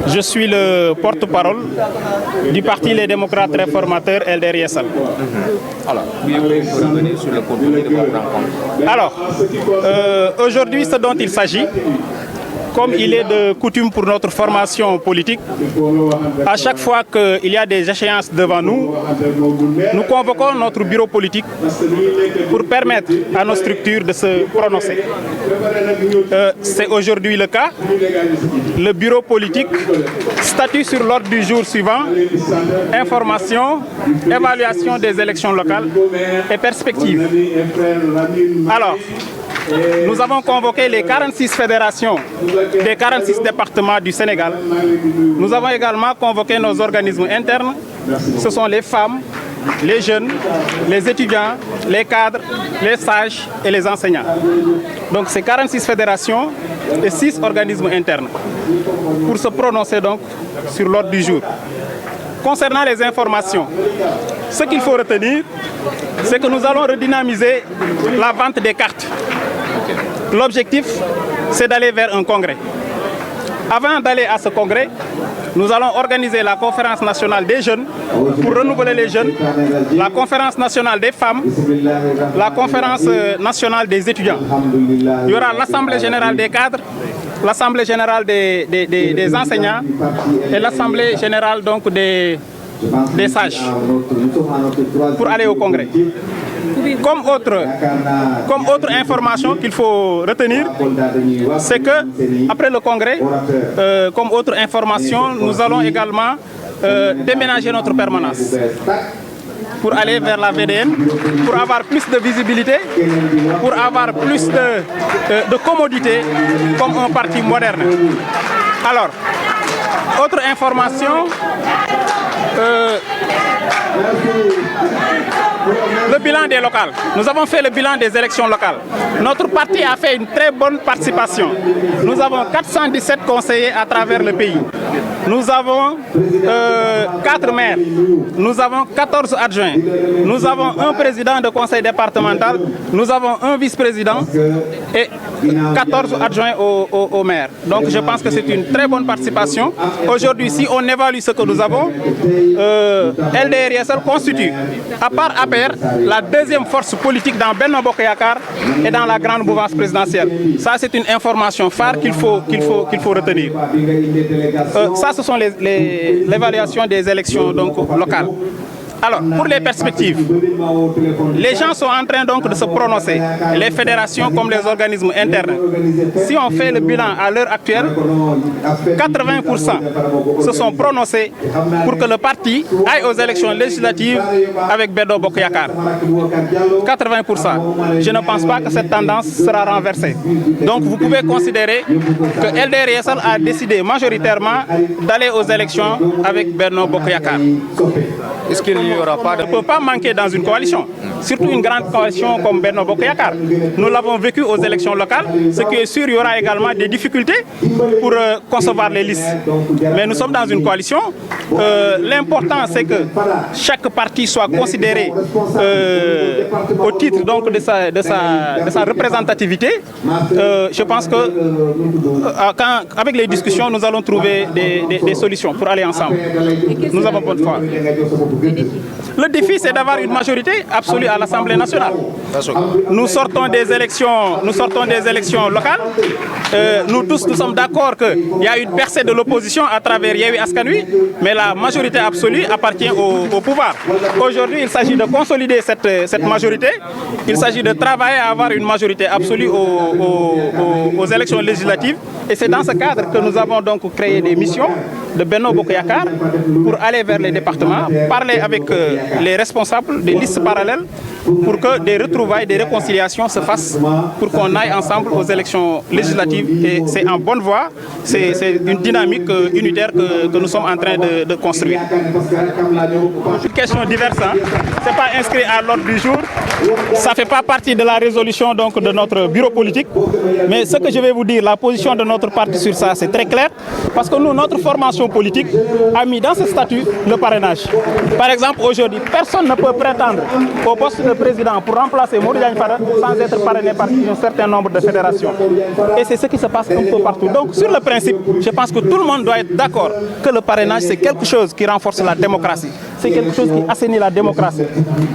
je suis le porte-parole du Parti Les Démocrates Réformateurs LDR-YESAL. Alors, pouvez-vous revenir sur le contenu de votre rencontre? Alors, aujourd'hui, ce dont il s'agit, comme il est de coutume pour notre formation politique, à chaque fois qu'il y a des échéances devant nous, nous convoquons notre bureau politique pour permettre à nos structures de se prononcer. C'est aujourd'hui le cas. Le bureau politique statue sur l'ordre du jour suivant: information, évaluation des élections locales et perspectives. Alors, nous avons convoqué les 46 fédérations des 46 départements du Sénégal. Nous avons également convoqué nos organismes internes. Ce sont les femmes, les jeunes, les étudiants, les cadres, les sages et les enseignants. Donc c'est 46 fédérations et 6 organismes internes pour se prononcer donc sur l'ordre du jour. Concernant les informations, ce qu'il faut retenir, c'est que nous allons redynamiser la vente des cartes. L'objectif, c'est d'aller vers un congrès. Avant d'aller à ce congrès, nous allons organiser la conférence nationale des jeunes pour renouveler les jeunes, la conférence nationale des femmes, la conférence nationale des étudiants. Il y aura l'assemblée générale des cadres, l'assemblée générale des enseignants et l'assemblée générale donc des sages pour aller au congrès. Comme autre information qu'il faut retenir, c'est que après le congrès, comme autre information, nous allons également déménager notre permanence pour aller vers la VDN, pour avoir plus de visibilité, pour avoir plus de commodité comme un parti moderne. Alors, autre information, le bilan des locales. Nous avons fait le bilan des élections locales. Notre parti a fait une très bonne participation. Nous avons 417 conseillers à travers le pays. Nous avons 4 maires. Nous avons 14 adjoints. Nous avons un président de conseil départemental. Nous avons un vice-président et 14 adjoints au maire. Donc je pense que c'est une très bonne participation. Aujourd'hui, si on évalue ce que nous avons, LDR-YESAL constitue, à part APR, la deuxième force politique dans Benno Bokk Yakaar et dans la grande mouvance présidentielle. Ça, c'est une information phare qu'il faut retenir. Ça, ce sont l'évaluation des élections donc, locales. Alors, pour les perspectives, les gens sont en train donc de se prononcer, les fédérations comme les organismes internes. Si on fait le bilan à l'heure actuelle, 80% se sont prononcés pour que le parti aille aux élections législatives avec Benno Bokk Yakaar. 80%. Je ne pense pas que cette tendance sera renversée. Donc vous pouvez considérer que LDR-YESAL a décidé majoritairement d'aller aux élections avec Benno Bokk Yakaar. Est-ce qu'il n'y aura pas de... On ne peut pas manquer dans une coalition, surtout une grande coalition comme Benno Bokk Yakaar. Nous l'avons vécu aux élections locales. Ce qui est sûr, il y aura également des difficultés pour concevoir les listes. Mais nous sommes dans une coalition. L'important, c'est que chaque parti soit considéré au titre donc, de sa représentativité. Je pense que avec les discussions, nous allons trouver des solutions pour aller ensemble. Nous avons bonne foi. Le défi, c'est d'avoir une majorité absolue à l'Assemblée nationale. Nous sortons des élections locales. Nous tous, nous sommes d'accord qu'il y a une percée de l'opposition à travers Yewwi Askan Wi, mais la majorité absolue appartient au pouvoir. Aujourd'hui, il s'agit de consolider cette majorité. Il s'agit de travailler à avoir une majorité absolue aux élections législatives. Et c'est dans ce cadre que nous avons donc créé des missions de Benno Bokk Yakaar pour aller vers les départements, parler avec les responsables des listes parallèles pour que des retrouvailles, des réconciliations se fassent pour qu'on aille ensemble aux élections législatives. Et c'est en bonne voie, c'est une dynamique unitaire que nous sommes en train de construire. Une question diverse, hein? Ce n'est pas inscrit à l'ordre du jour. Ça ne fait pas partie de la résolution donc, de notre bureau politique. Mais ce que je vais vous dire, la position de notre parti sur ça, c'est très clair. Parce que nous, notre formation politique a mis dans ce statut le parrainage. Par exemple, aujourd'hui, personne ne peut prétendre au poste de président pour remplacer Modou Diagne Fada sans être parrainé par un certain nombre de fédérations. Et c'est ce qui se passe un peu partout. Donc, sur le principe, je pense que tout le monde doit être d'accord que le parrainage, c'est quelque chose qui renforce la démocratie. C'est quelque chose qui assainit la démocratie.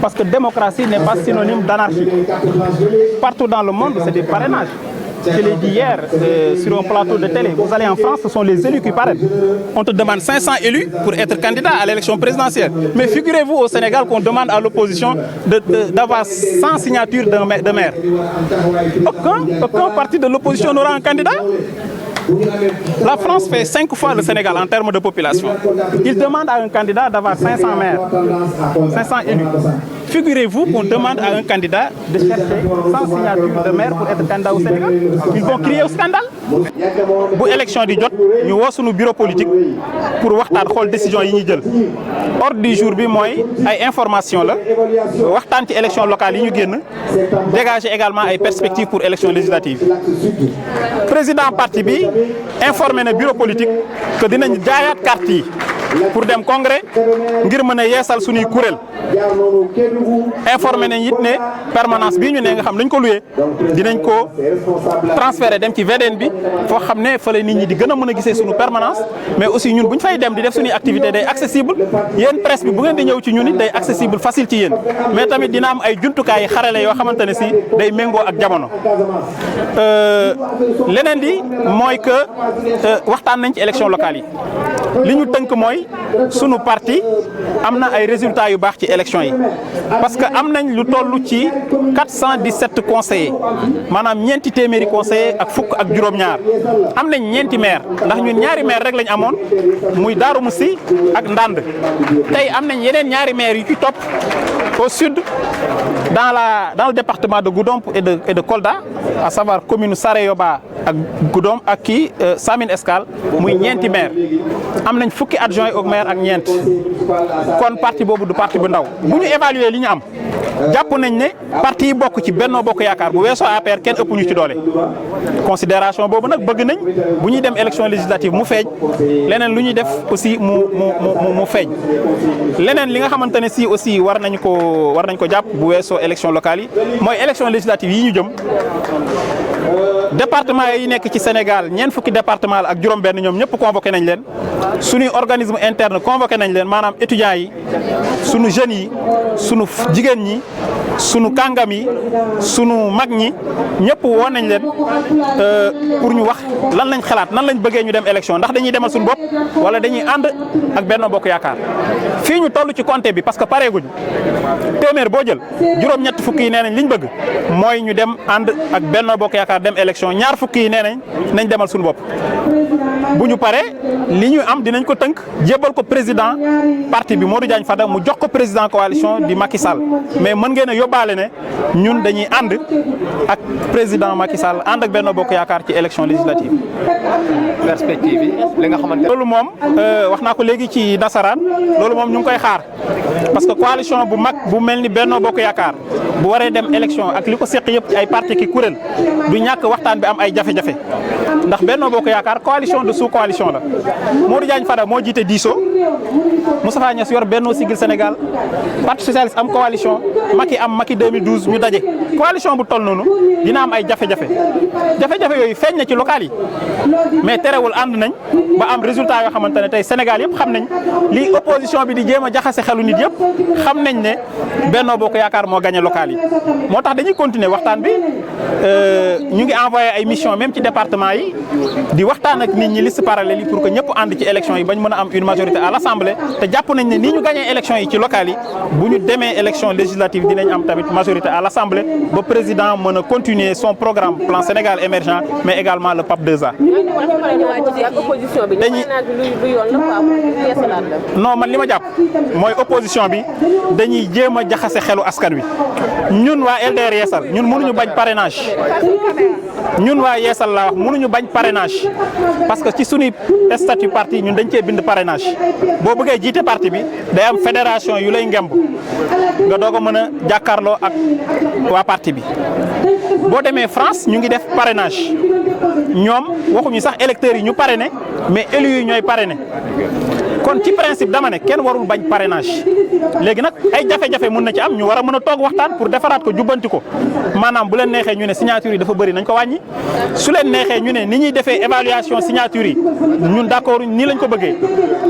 Parce que démocratie n'est pas synonyme d'anarchie. Partout dans le monde, c'est des parrainages. Je l'ai dit hier sur un plateau de télé. Vous allez en France, ce sont les élus qui parrainent. On te demande 500 élus pour être candidat à l'élection présidentielle. Mais figurez-vous au Sénégal qu'on demande à l'opposition d'avoir 100 signatures de maire. Aucun parti de l'opposition n'aura un candidat. La France fait 5 fois le Sénégal en termes de population. Il demande à un candidat d'avoir 500 maires, 500 élus. Figurez-vous qu'on demande à un candidat de chercher 100 signatures de maire pour être candidat au Sénégal. Ils vont crier au scandale. Bu élection di jot ñu woo sunu bureau politique pour waxtaan xool décision yi ñuy jël. Ordre du jour bi mooy ay information la waxtaan ci élection locale yi ñu génn dégager également ay perspectives pour élection législative. Président parti bi informé na bureau politique que dinañ jaayaat carte yi pour dem congrès ngir mën a yeesal suñuy kuréel. Informé nañ it ne permanence bii ñu ne nga xam dañ ko loué dinañ ko transféré dem ci VDN bi foo xam ne fa la nit ñi di gën a mën a gisee suñu permanence mais aussi ñun bu ñu fay dem di def suñuy activité day accessible yéen presse bi bu ngeen di ñëw ci ñun it day accessible facile ci yéen mais tamit dina am ay jumtukaay yi xarale yoo xamante ne si day méngoo ak jamono. Leneen di mooy que waxtaan nañ ci élection locale yi li ñu tënk mooy sunu parti am na ay résultats yu baax ci élection yi parce que am nañ lu toll ci 417 conseillers maanaam ñeenti téeméeri conseillers ak fukk ak juróom-ñaar am nañ ñeenti maire ndax ñun ñaari maire rek lañ amoon muy Darou Moussi ak Ndande tey am nañ yeneen ñaari maire yu ci topp au sud dans le département de Goudomp et de Kolda à savoir commune Sareyoba ak Goudomp ak kii Samine Escale muy ñeenti maire am nañ fukki adjoint au maire ak ñeent kon parti boobu du parti bu ndaw bu ñu évaluer li ñu am jàpp nañ ne parti yi bokk ci Benno Bokk Yaakaar bu weesoo APR kenn ëpp ñu ci doole considération boobu nag bëgg nañ bu ñuy dem élection législative mu feeñ leneen lu ñuy def aussi mu feeñ leneen li nga xamante ne si aussi war nañ ko jàpp bu weesoo élection locale yi mooy élection législative yi ñu jëm département yi nekk ci Sénégal ñeent fukki département ak juróom-benn ñoom ñëpp convoqué nañ leen suñuy organisme interne convoqué nañ leen maanaam étudiants yi sunu jeunes yi sunu jigéen ñi sunu kàngam yi sunu mag ñi ñëpp woo nañ leen pour ñu wax lan lañ xalaat nan lañ bëggee ñu dem élection ndax dañuy demal suñu bopp wala dañuy ànd ak Benno Bokk Yaakaar fii ñu toll ci compté bi parce que pareeguñ téeméer boo jël juróom-ñett fukki yi nee nañ liñ bëgg mooy ñu dem ànd ak Benno Bokk Yaakaar dem élection ñaar fukki yi nee nañ demal suñu bopp bu ñu paree li ñu am dinañ ko tënk jébbal ko président parti bi Modou Diagne Fada mu jox ko président coalition di Macky Sall mais mën ngeen a yóbbaale ne ñun dañuy ànd ak président Macky Sall ànd ak Benno Bokk Yaakaar ci élection législative. perspective yi li nga xamante loolu moom wax naa ko léegi ci nasaraan loolu moom ñu ngi koy xaar parce que coalition bu mag bu mel ni Benno Bokk Yaakaar bu waree dem élection ak li ko seq yëpp ci ay parti ki kuréel du ñàkk waxtaan bi am ay jafe-jafe ndax Benno Bokk Yaakaar coalition de sous coalition la Modou Diagne Fada moo jiite diisoo Moustapha Niasse yor Benno Siggil Sénégal parti socialiste am coalition Macky am Macky 2012 ñu daje coalition bu toll noonu dina am ay jafe-jafe yooyu feeñ na ci local yi mais terewul ànd nañ ba am résultat yoo xamante ne tey Sénégal yëpp xam nañ li opposition bi di jéem a jaxase xelu nit yëpp xam nañ ne Benno Bokk Yaakaar moo gagné local yi moo tax dañuy continuer waxtaan bi ñu ngi envoyé ay mission même ci département yi di waxtaan ak nit ñi liste parallèle yi pour que ñëpp ànd ci élection yi bañ mën a am une majorité à l'Assemblée te jàpp nañ ne nii ñu gagné élection yi ci local yi bu ñu demee élection législative dinañ am tamit majorité à l'Assemblée ba président mën a continuer son programme plan Sénégal émergent mais également le PAP 2A. non man li ma jàpp mooy opposition bi dañuy jéem a jaxase xelu askan wi ñun waa LDR Yeesal ñun mënuñu bañ parrainage ñun waa Yeesal laa wax mënuñu bañ parrainage parce que ci suñuy statut parti ñun dañ cee bind parrainage boo bëggee jiite parti bi day am fédération yu lay ngemb nga doog a mën a jàkkaarloo ak waa parti bi. boo demee France ñu ngi def parrainage ñoom waxuñu sax électeurs yi ñu parrainé mais élus yi ñooy parrainé kon ci principe dama ne kenn warul bañ parrainage léegi nag ay jafe-jafe mun na ci am ñu war a mën a toog waxtaan pour defaraat ko jubbanti ko maanaam bu leen neexee ñu ne signature yi dafa bëri nañ ko wàññi su leen neexee ñu ne ni ñuy defee évaluation signature yi ñun d'accord nii lañ ko bëggee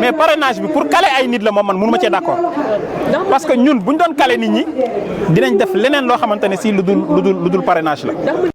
mais parrainage bi pour caler ay nit la moom man mënu ma cee d'accord parce que ñun buñ doon caler nit ñi dinañ def leneen loo xamante ne si lu dul parrainage la. ndax mën